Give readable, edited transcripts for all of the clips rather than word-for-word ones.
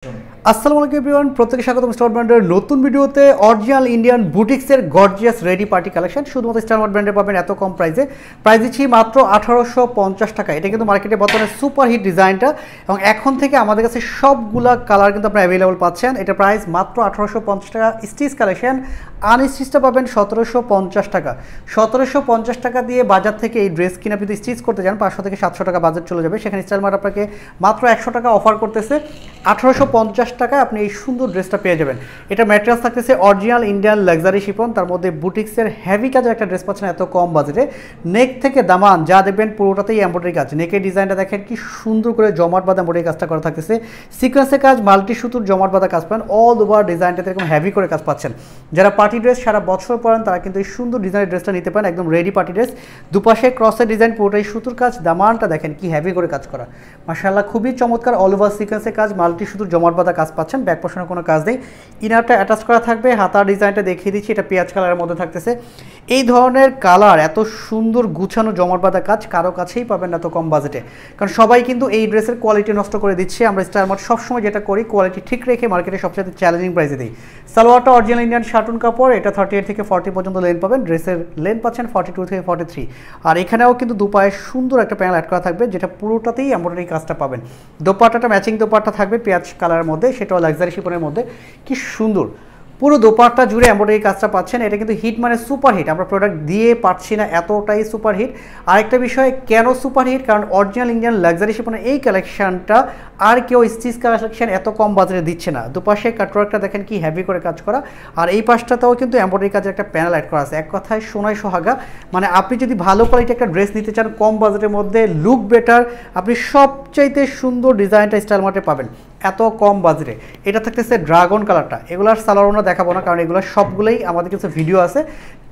আসসালামু আলাইকুম এভরিওয়ান, প্রত্যেককে স্বাগতম স্টার ব্র্যান্ডের নতুন ভিডিওতে। অরিজিনাল ইন্ডিয়ান বুটিক্সের গর্জিয়াস রেডি পার্টি কালেকশন শুধুমাত্র স্টার ব্র্যান্ডে পাবেন এত কম প্রাইসে। প্রাইস দিচ্ছি মাত্র 1850 টাকা। এটা কিন্তু মার্কেটে বর্তমানে সুপার হিট ডিজাইনটা, এবং এখন থেকে আমাদের কাছে সবগুলা কালার কিন্তু আপনারা অ্যাভেলেবল পাচ্ছেন। এটা প্রাইস মাত্র 1850 টাকা। স্টিচ কালেকশন, আনস্টিচটা পাবেন 1750 টাকা। 1750 টাকা দিয়ে বাজার থেকে এই ড্রেস কিনে আপনি স্টিচ করতে যান 500 থেকে 700 টাকা বাজেট চলে যাবে। সেখানে স্টাইল মার্ট আপনাকে মাত্র 100 টাকা অফার করতেছে। 1850 টাকায় আপনি এই সুন্দর ড্রেসটা পেয়ে যাবেন। এটা ম্যাটেরিয়ালস থাকতেছে অরিজিনাল ইন্ডিয়ান লাক্সারি শিফন, তার মধ্যে বুটিক্সের হেভি কাজের একটা ড্রেস পাচ্ছেন এত কম বাজেটে। নেক থেকে দামান যা দেখবেন পুরোটাতেই এমব্রয়ডারি কাজ। নেকের ডিজাইনটা দেখেন কি সুন্দর করে জমাট বাঁধা এমব্রয়ডারি কাজটা করা থাকতেছে। সিকোয়েন্সের কাজ, মাল্টি সুতুর জমাট বাঁধা কাজ পান। অল ওভার ডিজাইনটাতে এরকম হেভি করে কাজ পাচ্ছেন। যারা পার্টি ড্রেস সারা বছর পরেন তারা কিন্তু এই সুন্দর ডিজাইনের ড্রেসটা নিতে পারেন। একদম রেডি পার্টি ড্রেস। দুপাশে ক্রসের ডিজাইন, পুরোটাই সুতুর কাজ। দামানটা দেখেন কি হেভি করে কাজ করা, মাশাআল্লাহ খুবই চমৎকার। অল ওভার সিকোয়েন্সের কাজ, মাল্টি সুতুর জমাট বাঁধা কাজ পাচ্ছেন। ব্যাক পোর্শনে কোনো কাজ নেই, ইনারটা অ্যাটাচ করা থাকবে। হাতার ডিজাইনটা দেখিয়ে দিচ্ছি, এটা পেঁয়াজ কালারের মধ্যে থাকতেছে। এই ধরনের কালার, এত সুন্দর গুছানো জমাট বাঁধা কাজ কারো কাছেই পাবেন না এত কম বাজেটে। কারণ সবাই কিন্তু এই ড্রেসের কোয়ালিটি নষ্ট করে দিচ্ছে। আমরা স্টার মার্ট সবসময় যেটা করি, কোয়ালিটি ঠিক রেখে মার্কেটে সবচেয়ে চ্যালেঞ্জিং প্রাইসে দিই। সালোয়ারটা অরিজিনাল ইন্ডিয়ান শার্টুন কাপড়, এটা 38 থেকে 40 পর্যন্ত লেন পাবেন। ড্রেসের লেন পাচ্ছেন 42 থেকে 43। আর এখানেও কিন্তু দুপায়ে সুন্দর একটা প্যানেল অ্যাড করা থাকবে, যেটা পুরোটাতেই এমব্রয়ডারি কাজটা পাবেন। দোপাট্টাটা ম্যাচিং দোপাট্টা থাকবে পেঁয়াজ কালারের মধ্যে, সেটাও লাক্সারি শিফনের মধ্যে। কি সুন্দর পুরো দোপাট্টা জুড়ে এমব্রয়ডারি কাজটা পাচ্ছেন। এটা কিন্তু হিট মানে সুপার হিট, আমরা প্রোডাক্ট দিয়ে পাচ্ছি না, এতটাই সুপার হিট। আরেকটা বিষয় কেন সুপার হিট, কারণ অরিজিনাল ইন্ডিয়ান লাক্সারি শিফনের এই কালেকশনটা আর কেউ স্টিচ কালেকশন এত কম বাজারে দিচ্ছে না। দুপাশে কাটওয়ার্কটা দেখেন কি হেভি করে কাজ করা, আর এই পাশটাতেও কিন্তু এমব্রয়ডারি কাজের একটা প্যানেল অ্যাড করা আছে। এক কথায় সোনায় সোহাগা। মানে আপনি যদি ভালো কোয়ালিটি একটা ড্রেস নিতে চান কম বাজেটের মধ্যে, লুক বেটার, আপনি সবচাইতে সুন্দর ডিজাইনটা স্টাইল মার্টে পাবেন এত কম বাজেটে। এটা থাকতেছে ড্রাগন কালারটা। এগুলোর সালোয়ার দেখাবো না, কারণ এগুলো সবগুলোই আমাদের কিছু ভিডিও আছে।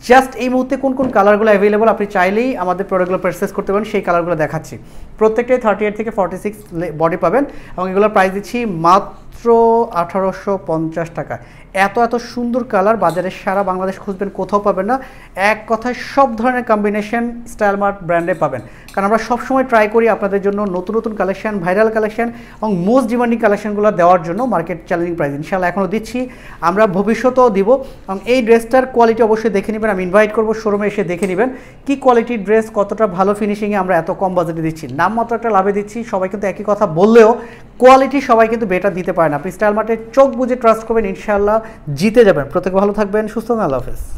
জাস্ট এই মুহূর্তে কোন কোন কালারগুলো অ্যাভেলেবল আপনি চাইলেই আমাদের প্রোডাক্টগুলো পারচেস করতে পারেন, সেই কালারগুলো দেখাচ্ছি। প্রত্যেকটাই 38 থেকে 46 বডি পাবেন, এবং এগুলোর প্রাইস দিচ্ছি মাত্র 1850 টাকা। এত এত সুন্দর কালার বাজারে সারা বাংলাদেশ খুঁজবেন, কোথাও পাবেন না। এক কথায় সব ধরনের কম্বিনেশন স্টাইল মার্ট ব্র্যান্ডে পাবেন, কারণ আমরা সবসময় ট্রাই করি আপনাদের জন্য নতুন নতুন কালেকশন, ভাইরাল কালেকশন এবং মোস্ট ডিমান্ডিং কালেকশনগুলো দেওয়ার জন্য। মার্কেট চ্যালেঞ্জিং প্রাইস ইনশাআল্লাহ এখনও দিচ্ছি, আমরা ভবিষ্যতেও দিব। এবং এই ড্রেসটার কোয়ালিটি অবশ্যই দেখে নেবেন। আমি ইনভাইট করবো শোরুমে এসে দেখে নেবেন কি কোয়ালিটির ড্রেস, কতটা ভালো ফিনিশিংয়ে আমরা এত কম বাজেটে দিচ্ছি। নামমাত্র একটা লাভে দিচ্ছি। সবাই কিন্তু একই কথা বললেও কোয়ালিটি সবাই কিন্তু বেটার দিতে পারে না। আপনি স্টাইল মার্টে চোখ বুঝে ট্রাস্ট করবেন, ইনশাআল্লাহ জিতে যাবেন। প্রত্যেকে ভালো থাকবেন, সুস্থ থাকবেন, আল্লাহ হাফেজ।